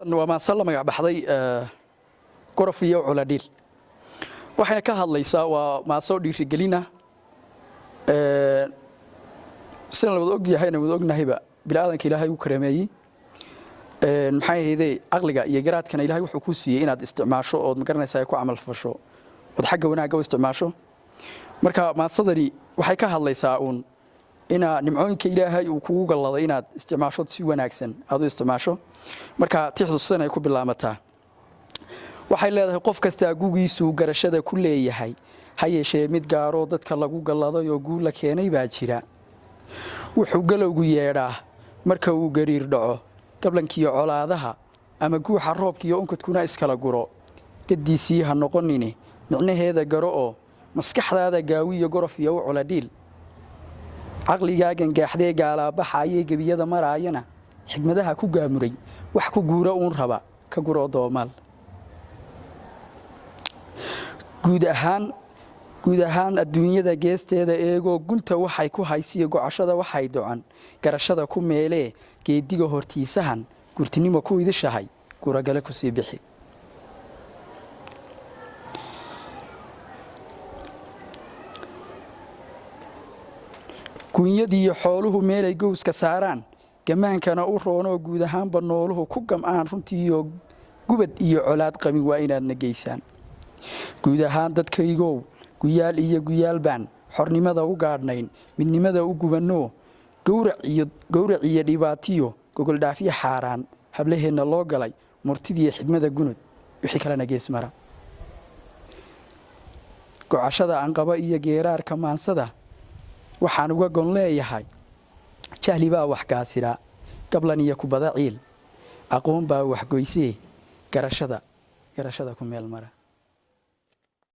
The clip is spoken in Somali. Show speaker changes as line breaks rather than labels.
وما سلم magac baxday qorof iyo culadil waxayna ka hadlaysaa waa ma soo dhiirigelina sida la wada og yahayna wada ognahayba bilaadanka Ilaahay uu kareemeeyay maxay ahayd aqliga iyo garaadkana Ilaahay wuxuu ku siiyay inaad isticmaasho oo magaranaysaa ku amal fasho wad xagga wanaaga u isticmaasho marka maasadani waxay ka hadlaysaa ina nimcooyinka Ilaahay uu kugu galaday inaad isticmaasho si wanaagsan aad u isticmaasho marka tixduusan ay ku bilaamataa waxay leedahay qof kasta guugiisu garashada ku leeyahay hayeeshee mid gaaro dadka lagu galaday oo guul la keenay baa jira wuxuu galowgu yeedhaa marka uu gariir dhaco gablankiyo colaadaha ama guuxa roobkiyo unkadkuna iskala guro gadiisii ha noqonine micnaheeda garo oo maskaxdaada gaawiyo gorof iyo culadil aqligaagan gaaxdee gaala baxayay gabiyada maraayana xigmadaha ku gaamuray wax ku guura raba ka guro doomal guud ahaan adduunyada geesteeda eego gunta waxay ku haysiyo gocashada waxay docan garashada ku meelee geediga hortiisahan gurtinimo ku idishahay guragale ku sii bixi kunyadii xooluhu meelay gooska saaraan gamaankana u roono guud ahaanba nooluhu ku gam'aan runtii iyo gubad iyo colaad qabin waa inaad nageysaan guud ahaan dadkaygow guyaal iyo guyaalbaan xornimada u gaadhnayn midnimada u gubanno gowrac iyo dhibaatiyo gogol dhaafiye xaaraan hablaheena loo galay murtidii xigmada gunud wixii kala nageys mara gocashada anqaba iyo geeraarka maansada waxaan uga gon leeyahay jahli baa wax kaasira gablan iyo kubada ciil aqoon baa wax goysee garashada ku meel mara